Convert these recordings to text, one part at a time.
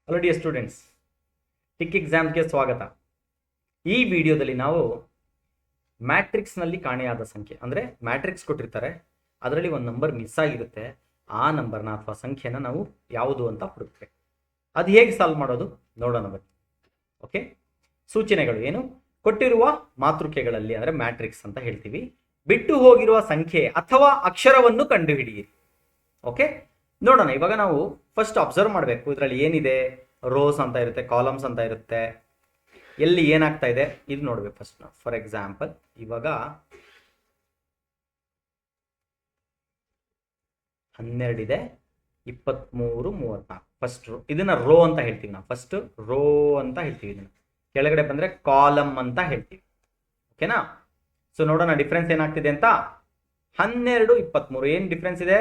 Hello dear students, tick ಎಕ್ಸಾಮ್ಗೆ ಸ್ವಾಗತ. ಈ ವಿಡಿಯೋದಲ್ಲಿ ನಾವು ಮ್ಯಾಟ್ರಿಕ್ಸ್ನಲ್ಲಿ ಕಾಣೆಯಾದ ಸಂಖ್ಯೆ ಅಂದರೆ ಮ್ಯಾಟ್ರಿಕ್ಸ್ ಕೊಟ್ಟಿರ್ತಾರೆ, ಅದರಲ್ಲಿ ಒಂದು ನಂಬರ್ ಮಿಸ್ ಆಗಿರುತ್ತೆ. ಆ ನಂಬರ್ನ ಅಥವಾ ಸಂಖ್ಯೆನ ನಾವು ಯಾವುದು ಅಂತ ಹುಡುಕ್ಬೇಕು. ಅದು ಹೇಗೆ ಸಾಲ್ವ್ ಮಾಡೋದು ನೋಡೋಣ ಬನ್ನಿ. ಓಕೆ, ಸೂಚನೆಗಳು ಏನು? ಕೊಟ್ಟಿರುವ ಮಾತೃಕೆಗಳಲ್ಲಿ ಅಂದರೆ ಮ್ಯಾಟ್ರಿಕ್ಸ್ ಅಂತ ಹೇಳ್ತೀವಿ, ಬಿಟ್ಟು ಹೋಗಿರುವ ಸಂಖ್ಯೆ ಅಥವಾ ಅಕ್ಷರವನ್ನು ಕಂಡುಹಿಡಿಯಿರಿ. ಓಕೆ, ನೋಡೋಣ. ಇವಾಗ ನಾವು ಫಸ್ಟ್ ಅಬ್ಸರ್ವ್ ಮಾಡಬೇಕು, ಇದರಲ್ಲಿ ಏನಿದೆ. ರೋಸ್ ಅಂತ ಇರುತ್ತೆ, ಕಾಲಮ್ಸ್ ಅಂತ ಇರುತ್ತೆ, ಎಲ್ಲಿ ಏನಾಗ್ತಾ ಇದೆ ಇದು ನೋಡ್ಬೇಕು ಫಸ್ಟ್ ನಾವು. ಫಾರ್ ಎಕ್ಸಾಂಪಲ್, ಇವಾಗ 12 ಇದೆ, 23, 34. ಫಸ್ಟ್ ರೋ, ಇದನ್ನ ರೋ ಅಂತ ಹೇಳ್ತೀವಿ ನಾವು. ಫಸ್ಟ್ ರೋ ಅಂತ ಹೇಳ್ತೀವಿ ಇದನ್ನ. ಕೆಳಗಡೆ ಬಂದ್ರೆ ಕಾಲಮ್ ಅಂತ ಹೇಳ್ತೀವಿ. ಓಕೆನಾ? ಸೊ ನೋಡೋಣ ಡಿಫ್ರೆನ್ಸ್ ಏನಾಗ್ತಿದೆ ಅಂತ. 12, 23 ಏನ್ ಡಿಫ್ರೆನ್ಸ್ ಇದೆ?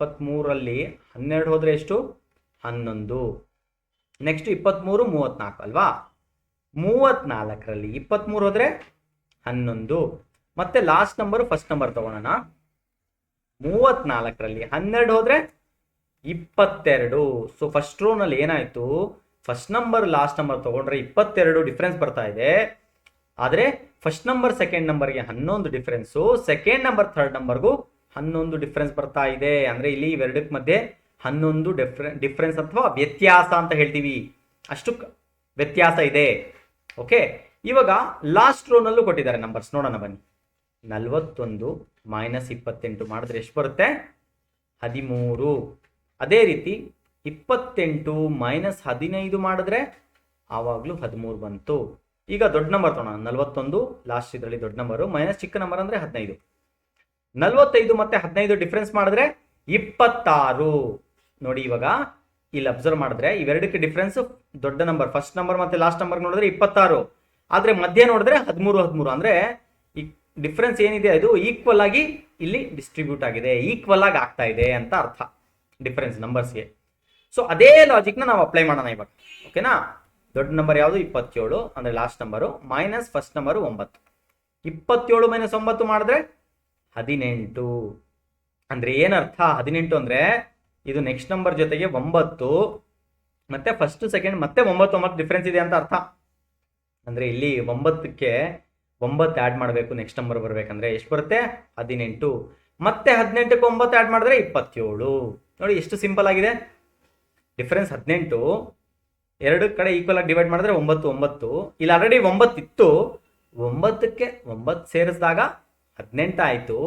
23ರಲ್ಲಿ 12 ಹೋದ್ರೆ ಎಷ್ಟು? 11. ನೆಕ್ಸ್ಟ್ 23, 34 ಅಲ್ವಾ? 34ರಲ್ಲಿ 23 ಹೋದ್ರೆ 11. ಮತ್ತೆ ಲಾಸ್ಟ್ ನಂಬರ್ ಫಸ್ಟ್ ನಂಬರ್ ತಗೋಣ. 34ರಲ್ಲಿ 12 ಹೋದ್ರೆ 22. ಸೊ ಫಸ್ಟ್ ರೋನಲ್ಲಿ ಏನಾಯ್ತು? ಫಸ್ಟ್ ನಂಬರ್ ಲಾಸ್ಟ್ ನಂಬರ್ ತಗೊಂಡ್ರೆ 22 ಡಿಫ್ರೆನ್ಸ್ ಬರ್ತಾ ಇದೆ. ಆದ್ರೆ ಫಸ್ಟ್ ನಂಬರ್ ಸೆಕೆಂಡ್ ನಂಬರ್ಗೆ 11 ಡಿಫ್ರೆನ್ಸು, ಸೆಕೆಂಡ್ ನಂಬರ್ ಥರ್ಡ್ ನಂಬರ್ಗೂ 11 ಡಿಫ್ರೆನ್ಸ್ ಬರ್ತಾ ಇದೆ. ಅಂದ್ರೆ ಇಲ್ಲಿ ಇವೆರಡಕ್ಕೆ ಮಧ್ಯೆ 11 ಡಿಫ್ರೆನ್ಸ್ ಅಥವಾ ವ್ಯತ್ಯಾಸ ಅಂತ ಹೇಳ್ತೀವಿ. ಅಷ್ಟು ವ್ಯತ್ಯಾಸ ಇದೆ. ಓಕೆ, ಇವಾಗ ಲಾಸ್ಟ್ ರೋನಲ್ಲೂ ಕೊಟ್ಟಿದ್ದಾರೆ ನಂಬರ್ಸ್, ನೋಡೋಣ ಬನ್ನಿ. 41 - 28 ಮಾಡಿದ್ರೆ ಎಷ್ಟು ಬರುತ್ತೆ? 13. ಅದೇ ರೀತಿ 28 - 15 ಮಾಡಿದ್ರೆ ಆವಾಗಲೂ 13 ಬಂತು. ಈಗ ದೊಡ್ಡ ನಂಬರ್ ತಗೋಣ. 41 ಲಾಸ್ಟ್ ಇದರಲ್ಲಿ ದೊಡ್ಡ ನಂಬರು, ಮೈನಸ್ ಚಿಕ್ಕ ನಂಬರ್ ಅಂದ್ರೆ 15. 45 ಮತ್ತೆ 15 ಡಿಫ್ರೆನ್ಸ್ ಮಾಡಿದ್ರೆ 26. ನೋಡಿ, ಇವಾಗ ಇಲ್ಲಿ ಅಬ್ಸರ್ವ್ ಮಾಡಿದ್ರೆ ಇವೆರಡಕ್ಕೆ ಡಿಫ್ರೆನ್ಸ್ ದೊಡ್ಡ ನಂಬರ್ ಫಸ್ಟ್ ನಂಬರ್ ಮತ್ತೆ ಲಾಸ್ಟ್ ನಂಬರ್ ನೋಡಿದ್ರೆ 26. ಆದ್ರೆ ಮಧ್ಯೆ ನೋಡಿದ್ರೆ 13 ಅಂದ್ರೆ ಈ ಡಿಫ್ರೆನ್ಸ್ ಏನಿದೆ ಅದು ಈಕ್ವಲ್ ಆಗಿ ಇಲ್ಲಿ ಡಿಸ್ಟ್ರಿಬ್ಯೂಟ್ ಆಗಿದೆ, ಈಕ್ವಲ್ ಆಗಿ ಆಗ್ತಾ ಇದೆ ಅಂತ ಅರ್ಥ ಡಿಫ್ರೆನ್ಸ್ ನಂಬರ್ಸ್ಗೆ. ಸೊ ಅದೇ ಲಾಜಿಕ್ನ ನಾವು ಅಪ್ಲೈ ಮಾಡೋಣ ಇವಾಗ. ಓಕೆನಾ? ದೊಡ್ಡ ನಂಬರ್ ಯಾವುದು? 27 ಅಂದ್ರೆ last number, minus first number 9. 27 - 9 ಮಾಡಿದ್ರೆ 18. ಅಂದ್ರೆ ಏನರ್ಥ? 18 ಅಂದ್ರೆ ಇದು ನೆಕ್ಸ್ಟ್ ನಂಬರ್ ಜೊತೆಗೆ 9 ಮತ್ತೆ ಫಸ್ಟ್ ಸೆಕೆಂಡ್ ಮತ್ತೆ 9 ಡಿಫ್ರೆನ್ಸ್ ಇದೆ ಅಂತ ಅರ್ಥ. ಅಂದ್ರೆ ಇಲ್ಲಿ 9ಕ್ಕೆ 9 ಆಡ್ ಮಾಡಬೇಕು, ನೆಕ್ಸ್ಟ್ ನಂಬರ್ ಬರ್ಬೇಕಂದ್ರೆ ಎಷ್ಟು ಬರುತ್ತೆ? 18. ಮತ್ತೆ 18ಕ್ಕೆ 9 ಆಡ್ ಮಾಡಿದ್ರೆ 27. ನೋಡಿ ಎಷ್ಟು ಸಿಂಪಲ್ ಆಗಿದೆ. ಡಿಫ್ರೆನ್ಸ್ 18, ಎರಡು ಕಡೆ ಈಕ್ವಲ್ ಆಗಿ ಡಿವೈಡ್ ಮಾಡಿದ್ರೆ 9, 9. ಇಲ್ಲಿ ಆಲ್ರೆಡಿ 9 ಇತ್ತು, 9ಕ್ಕೆ 9 ಸೇರಿಸಿದಾಗ 18 ಆಯ್ತು.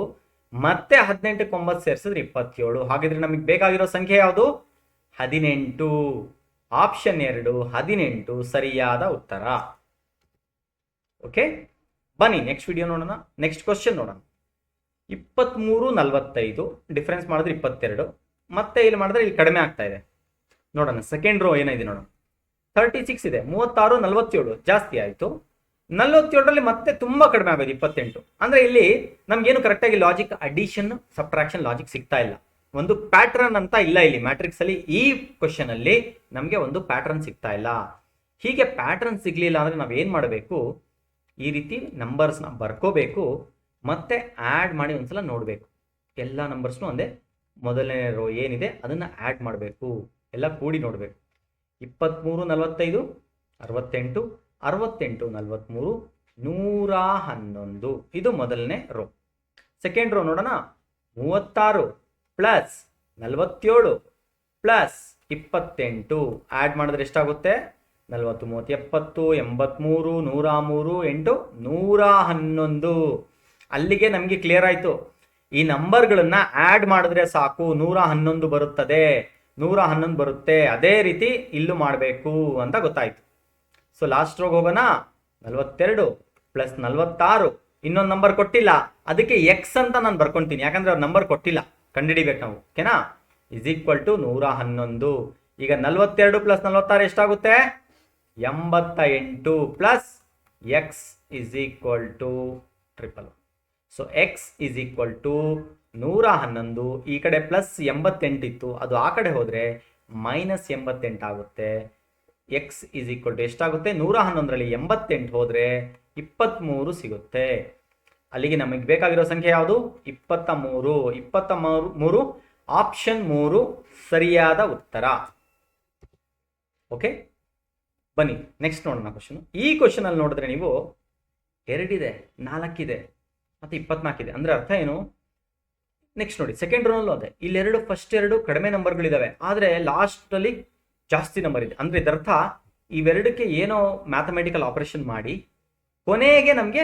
ಮತ್ತೆ 18ಕ್ಕೆ 9 ಸೇರಿಸಿದ್ರೆ 27. ಹಾಗಿದ್ರೆ ನಮಗೆ ಬೇಕಾಗಿರೋ ಸಂಖ್ಯೆ ಯಾವುದು? 18. ಆಪ್ಷನ್ 2 18 ಸರಿಯಾದ ಉತ್ತರ. ಓಕೆ, ಬನ್ನಿ ನೆಕ್ಸ್ಟ್ ವಿಡಿಯೋ ನೋಡೋಣ. ನೆಕ್ಸ್ಟ್ ಕ್ವಶನ್ ನೋಡೋಣ. 23 - 45 ಡಿಫ್ರೆನ್ಸ್ ಮಾಡಿದ್ರೆ 22. ಮತ್ತೆ ಇಲ್ಲಿ ಮಾಡಿದ್ರೆ ಇಲ್ಲಿ ಕಡಿಮೆ ಆಗ್ತಾ ಇದೆ. ನೋಡೋಣ ಸೆಕೆಂಡ್ ರೋ ಏನಿದೆ ನೋಡೋಣ. 36 ಇದೆ, 36, 47 ಜಾಸ್ತಿ ಆಯಿತು. 47ರಲ್ಲಿ ಮತ್ತೆ ತುಂಬಾ ಕಡಿಮೆ ಆಗೋದು 28. ಅಂದ್ರೆ ಇಲ್ಲಿ ನಮ್ಗೇನು ಕರೆಕ್ಟಾಗಿ ಲಾಜಿಕ್ ಅಡಿಷನ್ ಸಬ್ಟ್ರಾಕ್ಷನ್ ಲಾಜಿಕ್ ಸಿಗ್ತಾ ಇಲ್ಲ. ಒಂದು ಪ್ಯಾಟರ್ನ್ ಅಂತ ಇಲ್ಲ ಇಲ್ಲಿ ಮ್ಯಾಟ್ರಿಕ್ಸ್ ಅಲ್ಲಿ. ಈ ಕ್ವಶನ್ ಅಲ್ಲಿ ನಮಗೆ ಒಂದು ಪ್ಯಾಟರ್ನ್ ಸಿಗ್ತಾ ಇಲ್ಲ. ಹೀಗೆ ಪ್ಯಾಟರ್ನ್ ಸಿಗ್ಲಿಲ್ಲ ಅಂದ್ರೆ ನಾವ್ ಏನ್ ಮಾಡಬೇಕು? ಈ ರೀತಿ ನಂಬರ್ಸ್ನ ಬರ್ಕೋಬೇಕು, ಮತ್ತೆ ಆಡ್ ಮಾಡಿ ಒಂದ್ಸಲ ನೋಡ್ಬೇಕು. ಎಲ್ಲ ನಂಬರ್ಸ್ನು ಒಂದೇ ಮೊದಲನೇ ರೋ ಏನಿದೆ ಅದನ್ನ ಆಡ್ ಮಾಡಬೇಕು, ಎಲ್ಲ ಕೂಡಿ ನೋಡ್ಬೇಕು. 23 - 45 68, 68 - 43 111. ಇದು ಮೊದಲನೇ ರೋ. ಸೆಕೆಂಡ್ ರೋ ನೋಡೋಣ. 36 ಪ್ಲಸ್ 47 ಪ್ಲಸ್ 28 ಆಡ್ ಮಾಡಿದ್ರೆ ಎಷ್ಟಾಗುತ್ತೆ? 40, 30, 70, 83, 103, 8, 111. ಅಲ್ಲಿಗೆ ನಮಗೆ ಕ್ಲಿಯರ್ ಆಯ್ತು. ಈ ನಂಬರ್ಗಳನ್ನ ಆಡ್ ಮಾಡಿದ್ರೆ ಸಾಕು 111 ಬರುತ್ತದೆ, 111 ಬರುತ್ತೆ. ಅದೇ ರೀತಿ ಇಲ್ಲೂ ಮಾಡಬೇಕು ಅಂತ ಗೊತ್ತಾಯ್ತು. ಸೊ ಲಾಸ್ಟ್ ರೋಗ್ ಹೋಗೋಣ. 42 ಪ್ಲಸ್ 46, ಇನ್ನೊಂದು ನಂಬರ್ ಕೊಟ್ಟಿಲ್ಲ, ಅದಕ್ಕೆ ಎಕ್ಸ್ ಅಂತ ನಾನು ಬರ್ಕೊಂತೀನಿ, ಯಾಕಂದ್ರೆ ಅವ್ರ ನಂಬರ್ ಕೊಟ್ಟಿಲ್ಲ, ಕಂಡುಹಿಡಿಬೇಕು ನಾವು. ಓಕೆನಾ? Is equal to 111. ಈಗ 42 ಪ್ಲಸ್ 46 ಎಷ್ಟಾಗುತ್ತೆ? 88 plus x is equal to 111. So x is equal to 111. ಈ ಕಡೆ ಪ್ಲಸ್ 88 ಇತ್ತು, ಅದು ಆ ಕಡೆ ಹೋದ್ರೆ ಮೈನಸ್ 88 ಆಗುತ್ತೆ. ಎಕ್ಸ್ ಇಸ್ ಈಕ್ವಲ್ ಟು ಎಷ್ಟಾಗುತ್ತೆ? 111ರಲ್ಲಿ 88 ಹೋದ್ರೆ 23 ಸಿಗುತ್ತೆ. ಅಲ್ಲಿಗೆ ನಮಗೆ ಬೇಕಾಗಿರೋ ಸಂಖ್ಯೆ ಯಾವುದು? 23. 23 ಆಪ್ಷನ್ 3 ಸರಿಯಾದ ಉತ್ತರ. ಓಕೆ, ಬನ್ನಿ ನೆಕ್ಸ್ಟ್ ನೋಡೋಣ ಕ್ವಶನ್. ಈ ಕ್ವಶನ್ ಅಲ್ಲಿ ನೋಡಿದ್ರೆ ನೀವು 2 ಇದೆ, 4 ಇದೆ, ಮತ್ತೆ 24 ಇದೆ. ಅಂದ್ರೆ ಅರ್ಥ ಏನು? ನೆಕ್ಸ್ಟ್ ನೋಡಿ, ಸೆಕೆಂಡ್ ರೋನಲ್ಲೂ ಅದೇ, ಇಲ್ಲೆರಡು ಫಸ್ಟ್ 2 ಕಡಿಮೆ ನಂಬರ್ಗಳಿದಾವೆ, ಆದರೆ ಲಾಸ್ಟ್ ಅಲ್ಲಿ ಜಾಸ್ತಿ ನಂಬರ್ ಇದೆ. ಅಂದ್ರೆ ಇದರ್ಥ ಇವೆರಡಕ್ಕೆ ಏನೋ ಮ್ಯಾಥಮೆಟಿಕಲ್ ಆಪರೇಷನ್ ಮಾಡಿ ಕೊನೆಗೆ ನಮಗೆ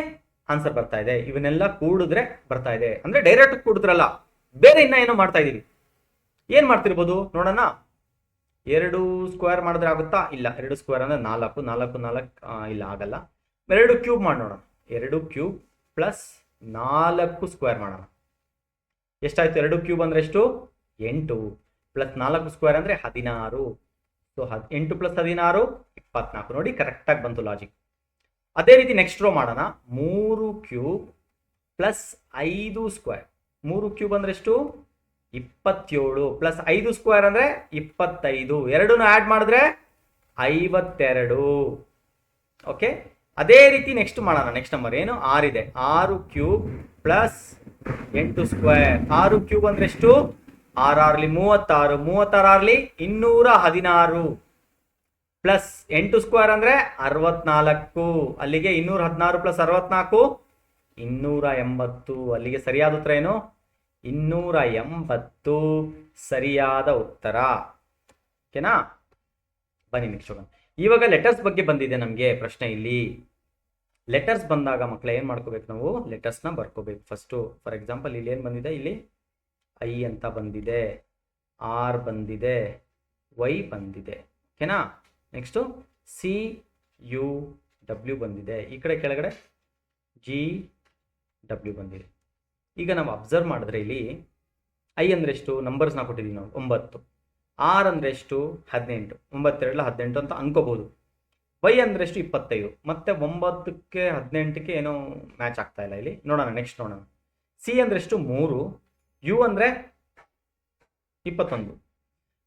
ಆನ್ಸರ್ ಬರ್ತಾ ಇದೆ. ಇವನ್ನೆಲ್ಲ ಕೂಡಿದ್ರೆ ಬರ್ತಾ ಇದೆ. ಅಂದ್ರೆ ಡೈರೆಕ್ಟ್ ಕೂಡಿದ್ರಲ್ಲ, ಬೇರೆ ಇನ್ನ ಏನೋ ಮಾಡ್ತಾ ಇದೀವಿ. ಏನ್ ಮಾಡ್ತಿರ್ಬೋದು ನೋಡೋಣ. 2 ಸ್ಕ್ವೇರ್ ಮಾಡಿದ್ರೆ ಆಗುತ್ತಾ? ಇಲ್ಲ. 2 ಸ್ಕ್ವೇರ್ ಅಂದ್ರೆ 4, 4 4 ಇಲ್ಲ, ಆಗಲ್ಲ. 2 ಕ್ಯೂಬ್ ಮಾಡಿ ನೋಡೋಣ. 2 ಕ್ಯೂಬ್ ಪ್ಲಸ್ 4 ಸ್ಕ್ವೇರ್ ಮಾಡೋಣ. ಎಷ್ಟಾಯ್ತು? 2 ಕ್ಯೂಬ್ ಅಂದ್ರೆ ಎಷ್ಟು? 8 ಪ್ಲಸ್ 4 ಸ್ಕ್ವೇರ್ ಅಂದ್ರೆ 16. So 8 plus 16 24. ನೋಡಿ, ಕರೆಕ್ಟಾಗಿ ಬಂತು ಲಾಜಿಕ್. ಅದೇ ರೀತಿ ನೆಕ್ಸ್ಟ್ ರೋ ಮಾಡೋಣ. 3 ಕ್ಯೂಬ್ ಪ್ಲಸ್ 5 ಸ್ಕ್ವೇರ್. 3 ಕ್ಯೂಬ್ ಅಂದ್ರೆ ಎಷ್ಟು? 27 ಪ್ಲಸ್ 5 ಸ್ಕ್ವೇರ್ ಅಂದ್ರೆ 25. ಎರಡನ್ನೂ ಆಡ್ ಮಾಡಿದ್ರೆ 52. ಓಕೆ, ಅದೇ ರೀತಿ ನೆಕ್ಸ್ಟ್ ಮಾಡೋಣ. ನೆಕ್ಸ್ಟ್ ನಂಬರ್ ಏನು? 6 ಇದೆ. 6 ಕ್ಯೂಬ್ ಪ್ಲಸ್ 8 ಸ್ಕ್ವೇರ್. 6 ಕ್ಯೂಬ್ ಅಂದ್ರೆ ಎಷ್ಟು? 6 6 36. 36 216 ಪ್ಲಸ್ 8 ಸ್ಕ್ವೇರ್ ಅಂದ್ರೆ 64. ಅಲ್ಲಿಗೆ 216 ಪ್ಲಸ್ 64 280. ಅಲ್ಲಿಗೆ ಸರಿಯಾದ ಉತ್ತರ ಏನು? 280 ಸರಿಯಾದ ಉತ್ತರ. ಓಕೆನಾ? ಬನ್ನಿ ನೆಕ್ಸ್ಟ್ ಹೋಗೋಣ. ಇವಾಗ ಲೆಟರ್ಸ್ ಬಗ್ಗೆ ಬಂದಿದೆ ನಮಗೆ ಪ್ರಶ್ನೆ. ಇಲ್ಲಿ ಲೆಟರ್ಸ್ ಬಂದಾಗ ಮಕ್ಕಳು ಏನ್ ಮಾಡ್ಕೋಬೇಕು? ನಾವು ಲೆಟರ್ಸ್ನ ಬರ್ಕೋಬೇಕು ಫಸ್ಟು. ಫಾರ್ ಎಕ್ಸಾಂಪಲ್ ಇಲ್ಲಿ ಏನು ಬಂದಿದೆ? ಇಲ್ಲಿ ಐ ಅಂತ ಬಂದಿದೆ, ಆರ್ ಬಂದಿದೆ, ವೈ ಬಂದಿದೆ. ಓಕೆನಾ? ನೆಕ್ಸ್ಟು ಸಿ ಯು ಡಬ್ಲ್ಯೂ ಬಂದಿದೆ. ಈ ಕಡೆ ಕೆಳಗಡೆ ಜಿ ಡಬ್ಲ್ಯೂ ಬಂದಿದೆ. ಈಗ ನಾವು ಅಬ್ಸರ್ವ್ ಮಾಡಿದ್ರೆ ಇಲ್ಲಿ ಐ ಅಂದ್ರೆ ಎಷ್ಟು? ನಂಬರ್ಸ್ನ ಕೊಟ್ಟಿದ್ದೀವಿ ನಾವು 9. ಆರ್ ಅಂದ್ರೆ ಎಷ್ಟು? 18. 9 2 18 ಅಂತ ಅನ್ಕೋಬಹುದು. ವೈ ಅಂದ್ರೆ ಎಷ್ಟು? 25. ಮತ್ತೆ 9ಕ್ಕೆ 18ಕ್ಕೆ ಏನೋ ಮ್ಯಾಚ್ ಆಗ್ತಾ ಇಲ್ಲ ಇಲ್ಲಿ. ನೋಡೋಣ, ನೆಕ್ಸ್ಟ್ ನೋಡೋಣ. ಸಿ ಅಂದ್ರೆ ಎಷ್ಟು? 3. ಯು ಅಂದ್ರೆ 21.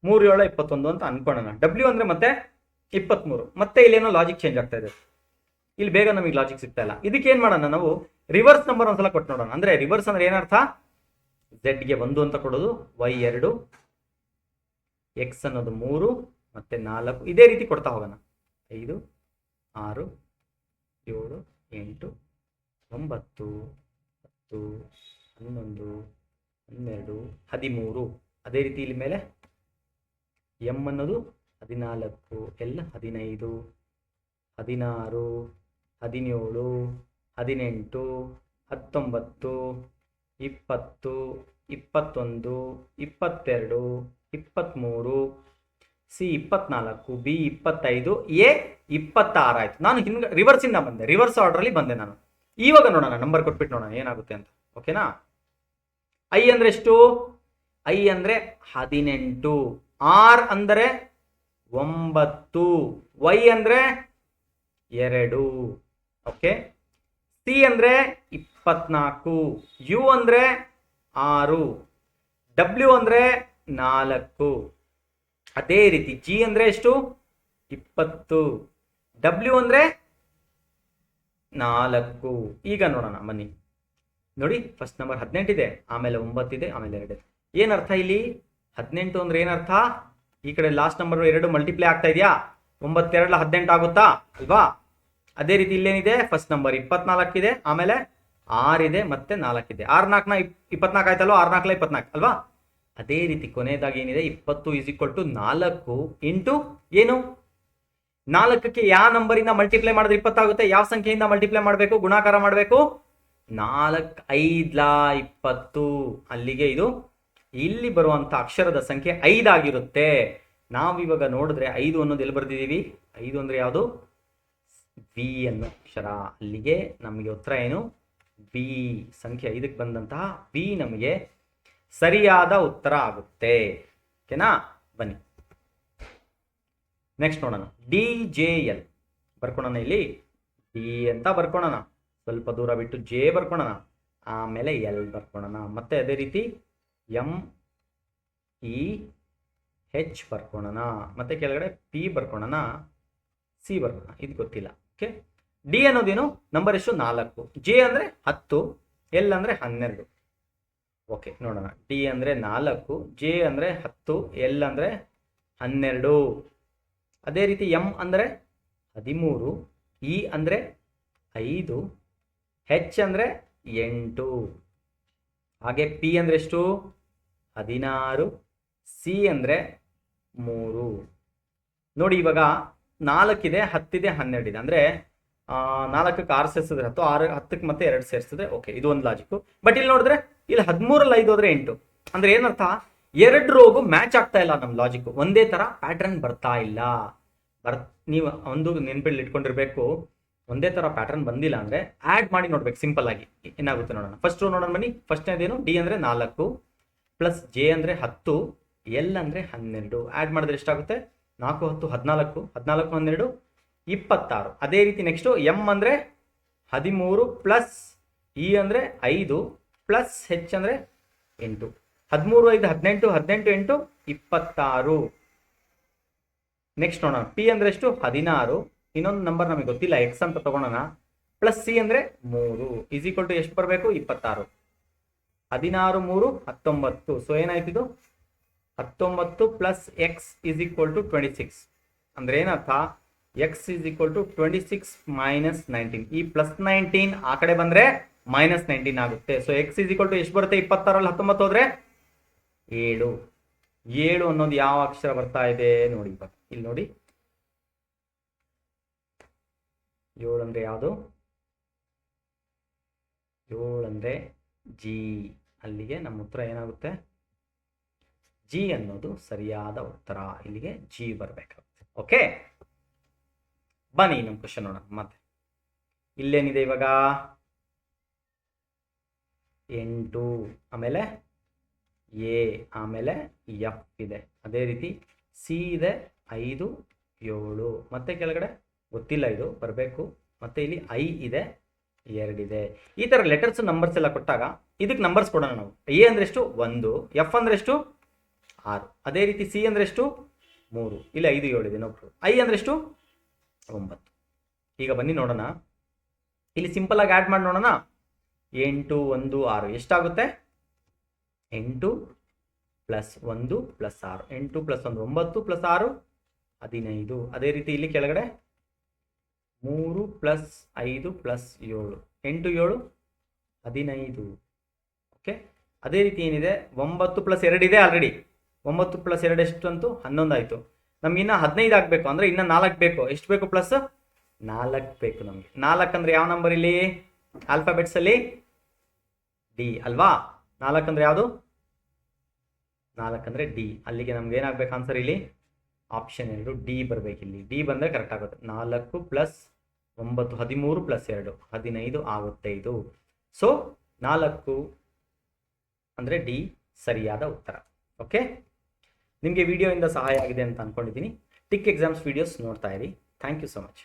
3 7 21 ಅಂತ ಅನ್ಕೊಳ್ಳೋಣ. ಡಬ್ಲ್ಯೂ ಅಂದ್ರೆ ಮತ್ತೆ 23. ಮತ್ತೆ ಇಲ್ಲೇನೋ ಲಾಜಿಕ್ ಚೇಂಜ್ ಆಗ್ತಾ ಇದೆ. ಇಲ್ಲಿ ಬೇಗ ನಮಗೆ ಲಾಜಿಕ್ ಸಿಗ್ತಾ ಇಲ್ಲ. ಇದಕ್ಕೆ ಏನ್ ಮಾಡೋಣ? ನಾವು ರಿವರ್ಸ್ ನಂಬರ್ ಒಂದ್ಸಲ ಕೊಟ್ಟು ನೋಡೋಣ. ಅಂದ್ರೆ ರಿವರ್ಸ್ ಅಂದ್ರೆ ಏನರ್ಥ? ಝೆಡ್ ಗೆ 1 ಅಂತ ಕೊಡೋದು, ವೈ 2, ಎಕ್ಸ್ ಅನ್ನೋದು 3 ಮತ್ತೆ 4. ಇದೇ ರೀತಿ ಕೊಡ್ತಾ ಹೋಗೋಣ. 5 6 7 8 9 10 11 12 13. ಅದೇ ರೀತಿ ಇಲ್ಲಿ ಮೇಲೆ ಎಂ ಅನ್ನೋದು 14, ಎಲ್ 15, 16, 17, 18, 19, 20, 21, 22, 23, ಸಿ 24, ಬಿ 25, ಎ 26 ಆಯ್ತು. ನಾನು ರಿವರ್ಸ್ ಇಂದ ಬಂದೆ, ರಿವರ್ಸ್ ಆರ್ಡರ್ ಅಲ್ಲಿ ಬಂದೆ ನಾನು. ಇವಾಗ ನೋಡೋಣ, ನಂಬರ್ ಕೊಟ್ಬಿಟ್ಟು ನೋಡೋಣ ಏನಾಗುತ್ತೆ ಅಂತ. ಓಕೆನಾ? ಐ ಅಂದ್ರೆ ಎಷ್ಟು? ಐ ಅಂದ್ರೆ 18, ಆರ್ ಅಂದ್ರೆ 9, ವೈ ಅಂದ್ರೆ 2. ಓಕೆ, ಸಿ ಅಂದ್ರೆ 24, ಯು ಅಂದ್ರೆ 6, ಡಬ್ಲ್ಯೂ ಅಂದ್ರೆ 4. ಅದೇ ರೀತಿ ಜಿ ಅಂದ್ರೆ ಎಷ್ಟು? 20, ಡಬ್ಲ್ಯೂ ಅಂದ್ರೆ 4. ಈಗ ನೋಡೋಣ ಬನ್ನಿ. ನೋಡಿ, ಫಸ್ಟ್ ನಂಬರ್ 18 ಇದೆ, ಆಮೇಲೆ 9 ಇದೆ, ಆಮೇಲೆ 2 ಇದೆ. ಏನರ್ಥ ಇಲ್ಲಿ? 18 ಅಂದ್ರೆ ಏನರ್ಥ? ಈ ಕಡೆ ಲಾಸ್ಟ್ ನಂಬರ್ 2 ಮಲ್ಟಿಪ್ಲೈ ಆಗ್ತಾ ಇದೆಯಾ? 9 2 18 ಆಗುತ್ತಾ ಅಲ್ವಾ? ಅದೇ ರೀತಿ ಇಲ್ಲೇನಿದೆ? ಫಸ್ಟ್ ನಂಬರ್ 24 ಇದೆ, ಆಮೇಲೆ 6 ಇದೆ, ಮತ್ತೆ 4 ಇದೆ. 6 4 24 ಆಯ್ತಲ್ವಾ? 6 4 24 ಅಲ್ವಾ? ಅದೇ ರೀತಿ ಕೊನೆಯದಾಗಿ ಏನಿದೆ? 20 = 4 ಇಂಟು ಏನು? 4ಕ್ಕೆ ಯಾವ ನಂಬರಿಂದ ಮಲ್ಟಿಪ್ಲೈ ಮಾಡಿದ್ರೆ 20 ಆಗುತ್ತೆ? ಯಾವ ಸಂಖ್ಯೆಯಿಂದ ಮಲ್ಟಿಪ್ಲೈ ಮಾಡಬೇಕು? ಗುಣಾಕಾರ ಮಾಡಬೇಕು. 4 5 20. ಅಲ್ಲಿಗೆ ಇದು ಇಲ್ಲಿ ಬರುವಂತ ಅಕ್ಷರದ ಸಂಖ್ಯೆ 5 ಆಗಿರುತ್ತೆ. ನಾವಿವಾಗ ನೋಡಿದ್ರೆ 5 ಅನ್ನೋದು ಎಲ್ಲಿ ಬರ್ದಿದ್ದೀವಿ? 5 ಅಂದ್ರೆ ಯಾವುದು? ವಿ ಅನ್ನೋ ಅಕ್ಷರ. ಅಲ್ಲಿಗೆ ನಮಗೆ ಉತ್ತರ ಏನು? ವಿ. ಸಂಖ್ಯೆ 5ಕ್ಕೆ ಬಂದಂತಹ ವಿ ನಮಗೆ ಸರಿಯಾದ ಉತ್ತರ ಆಗುತ್ತೆ. ಓಕೆನಾ? ಬನ್ನಿ ನೆಕ್ಸ್ಟ್ ನೋಡೋಣ. ಡಿ ಜೆ ಎಲ್ ಬರ್ಕೊಳ್ಳೋಣ. ಇಲ್ಲಿ ಡಿ ಅಂತ ಬರ್ಕೊಳ್ಳೋಣ, ಸ್ವಲ್ಪ ದೂರ ಬಿಟ್ಟು ಜೆ ಬರ್ಕೊಳ್ಳೋಣ, ಆಮೇಲೆ ಎಲ್ ಬರ್ಕೊಳ್ಳೋಣ. ಮತ್ತೆ ಅದೇ ರೀತಿ ಎಂ ಇ ಹೆಚ್ ಬರ್ಕೊಳ್ಳೋಣ, ಮತ್ತೆ ಕೆಳಗಡೆ ಪಿ ಬರ್ಕೊಳ್ಳೋಣ, ಸಿ ಬರ್ಕೊಳ್ಳೋಣ. ಇದು ಗೊತ್ತಿಲ್ಲ. Okay, D ಅನ್ನೋದೇನು? ನಂಬರ್ ಎಷ್ಟು? 4. ಜೆ ಅಂದ್ರೆ 10, ಎಲ್ ಅಂದ್ರೆ 12. ಓಕೆ, ನೋಡೋಣ. ಡಿ ಅಂದ್ರೆ 4, ಜೆ ಅಂದ್ರೆ 10, ಎಲ್ ಅಂದ್ರೆ 12. ಅದೇ ರೀತಿ ಎಂ ಅಂದರೆ 13, ಇ ಅಂದರೆ 5, ಹೆಚ್ ಅಂದರೆ 8, ಹಾಗೆ ಪಿ ಅಂದರೆ ಎಷ್ಟು 16, ಸಿ ಅಂದರೆ 3. ನೋಡಿ ಇವಾಗ 4 ಇದೆ, 10 ಇದೆ, 12 ಇದೆ. ಅಂದರೆ 4ಕ್ಕೆ 6 ಸೇರಿಸಿದ್ರೆ 10, 10ಕ್ಕೆ ಮತ್ತೆ 2 ಸೇರಿಸಿದ್ರೆ ಓಕೆ, ಇದು ಒಂದು ಲಾಜಿಕ್. ಬಟ್ ಇಲ್ಲಿ ನೋಡಿದ್ರೆ ಇಲ್ಲಿ 13ರಲ್ಲಿ 5 ಹೋದ್ರೆ 8. ಅಂದ್ರೆ ಏನರ್ಥ, 2 ರೋಗು ಮ್ಯಾಚ್ ಆಗ್ತಾ ಇಲ್ಲ ನಮ್ಮ ಲಾಜಿಕ್, ಒಂದೇ ತರ ಪ್ಯಾಟರ್ನ್ ಬರ್ತಾ ಇಲ್ಲ. ನೀವು ಒಂದು ನೆನಪಲ್ಲಿ ಇಟ್ಕೊಂಡಿರ್ಬೇಕು, ಒಂದೇ ತರ ಪ್ಯಾಟರ್ನ್ ಬಂದಿಲ್ಲ ಅಂದ್ರೆ ಆಡ್ ಮಾಡಿ ನೋಡ್ಬೇಕು ಸಿಂಪಲ್ ಆಗಿ ಏನಾಗುತ್ತೆ ನೋಡೋಣ. ಫಸ್ಟ್ ರೋ ನೋಡೋಣ ಬನ್ನಿ. ಫಸ್ಟ್ನೇದೇನು ಡಿ ಅಂದ್ರೆ 4 ಪ್ಲಸ್ ಜೆ ಅಂದ್ರೆ 10, ಎಲ್ ಅಂದ್ರೆ 12. ಆಡ್ ಮಾಡಿದ್ರೆ ಎಷ್ಟಾಗುತ್ತೆ 4 10 14, 14 12 26. ಅದೇ ರೀತಿ ನೆಕ್ಸ್ಟ್ ಎಂ ಅಂದ್ರೆ 13 ಪ್ಲಸ್ ಇ ಅಂದ್ರೆ 5 ಪ್ಲಸ್ ಹೆಚ್ ಅಂದ್ರೆ 8. 13 5 18, 18 8 26. ನೆಕ್ಸ್ಟ್ ನೋಡೋಣ, ಪಿ ಅಂದ್ರೆ ಎಷ್ಟು 16, ಇನ್ನೊಂದು ನಂಬರ್ ನಮಗೆ ಗೊತ್ತಿಲ್ಲ ಎಕ್ಸ್ ಅಂತ ತಗೊಳೋಣ, ಪ್ಲಸ್ ಸಿ ಅಂದ್ರೆ 3 ಇಸ್ ಈಕ್ವಲ್ ಟು ಎಷ್ಟು ಬರಬೇಕು 26. 16 3 19. ಸೊ ಏನಾಯ್ತು ಇದು 19 plus x is equal to 26. ಅಂದ್ರೆ ಏನರ್ಥ, x is equal to 26 minus 19. ಈ ಪ್ಲಸ್ 19 ಆ ಕಡೆ ಬಂದ್ರೆ ಮೈನಸ್ 19 ಆಗುತ್ತೆ. So x is equal to ಎಷ್ಟು ಬರುತ್ತೆ, 26ರಲ್ಲಿ 19 ಹೋದ್ರೆ 7. 7 ಅನ್ನೋದು ಯಾವ ಅಕ್ಷರ ಬರ್ತಾ ಇದೆ ನೋಡಿ, ಇವಾಗ ಇಲ್ಲಿ ನೋಡಿ 7 ಅಂದ್ರೆ ಯಾವುದು, 7 ಅಂದ್ರೆ ಜಿ. ಅಲ್ಲಿಗೆ ನಮ್ಮ ಉತ್ತರ ಏನಾಗುತ್ತೆ, ಜಿ ಅನ್ನೋದು ಸರಿಯಾದ ಉತ್ತರ. ಇಲ್ಲಿಗೆ ಜಿ ಬರಬೇಕಾಗುತ್ತೆ. ಓಕೆ, ಬನ್ನಿ ನಮ್ಮ ಕ್ವಶನ್ ನೋಡೋಣ. ಮತ್ತೆ ಇಲ್ಲೇನಿದೆ ಇವಾಗ 8, ಆಮೇಲೆ ಎ, ಆಮೇಲೆ ಎಫ್ ಇದೆ. ಅದೇ ರೀತಿ ಸಿ ಇದೆ 5 7, ಮತ್ತೆ ಕೆಳಗಡೆ ಗೊತ್ತಿಲ್ಲ ಇದು ಬರಬೇಕು. ಮತ್ತೆ ಇಲ್ಲಿ ಐ ಇದೆ 2 ಇದೆ. ಈ ತರ ಲೆಟರ್ಸ್ ನಂಬರ್ಸ್ ಎಲ್ಲ ಕೊಟ್ಟಾಗ ಇದಕ್ಕೆ ನಂಬರ್ಸ್ ಕೊಡೋಣ ನಾವು. ಎ ಅಂದ್ರೆ ಎಷ್ಟು 1, ಎಫ್ ಅಂದ್ರೆ ಎಷ್ಟು 6, ಅದೇ ರೀತಿ ಸಿ ಅಂದ್ರೆ ಎಷ್ಟು 3, ಇಲ್ಲಿ 5 7 ಇದೆ ನೋಡ್ರು. ಐ ಅಂದ್ರೆ ಎಷ್ಟು 9. ಈಗ ಬನ್ನಿ ನೋಡೋಣ, ಇಲ್ಲಿ ಸಿಂಪಲ್ ಆಗಿ ಆಡ್ ಮಾಡಿ ನೋಡೋಣ. 8 1 6 ಎಷ್ಟಾಗುತ್ತೆ, 8 ಪ್ಲಸ್ 1 ಪ್ಲಸ್ 6, 8 ಪ್ಲಸ್ 1 9 ಪ್ಲಸ್ 6 15. ಅದೇ ರೀತಿ ಇಲ್ಲಿ ಕೆಳಗಡೆ 3 ಪ್ಲಸ್ 5 ಪ್ಲಸ್ 7, 8 7 15. ಓಕೆ, ಅದೇ ರೀತಿ ಏನಿದೆ 9 ಪ್ಲಸ್ 2 ಇದೆ ಆಲ್ರೆಡಿ. 9 ಪ್ಲಸ್ 2 ಎಷ್ಟು ಅಂತು 11 ಆಯಿತು. ನಮ್ಗೆ ಇನ್ನ 15 ಆಗಬೇಕು ಅಂದ್ರೆ ಇನ್ನ 4 ಬೇಕು. ಎಷ್ಟು ಬೇಕು ಪ್ಲಸ್ 4 ಬೇಕು ನಮಗೆ. 4 ಅಂದ್ರೆ ಯಾವ ನಂಬರ್ ಇಲ್ಲಿ ಆಲ್ಫಾಬೆಟ್ಸ್ ಅಲ್ಲಿ ಡಿ ಅಲ್ವಾ. 4 ಅಂದ್ರೆ ಯಾವುದು, 4 ಅಂದ್ರೆ ಡಿ. ಅಲ್ಲಿಗೆ ನಮ್ಗೆ ಏನಾಗಬೇಕು ಆನ್ಸರ್ ಇಲ್ಲಿ ಆಪ್ಷನ್ 2 ಡಿ ಬರಬೇಕು. ಇಲ್ಲಿ ಡಿ ಬಂದರೆ ಕರೆಕ್ಟ್ ಆಗುತ್ತೆ. 4 ಪ್ಲಸ್ 9 13 ಪ್ಲಸ್ 2 15 ಆಗುತ್ತೆ ಇದು. ಸೊ 4 ಅಂದರೆ ಡಿ ಸರಿಯಾದ ಉತ್ತರ. ಓಕೆ, ನಿಮಗೆ ವಿಡಿಯೋಯಿಂದ ಸಹಾಯ ಆಗಿದೆ ಅಂತ ಅಂದ್ಕೊಂಡಿದ್ದೀನಿ. ಟಿಕ್ ಎಕ್ಸಾಮ್ಸ್ ವಿಡಿಯೋಸ್ ನೋಡ್ತಾ ಇರಿ. Thank you so much.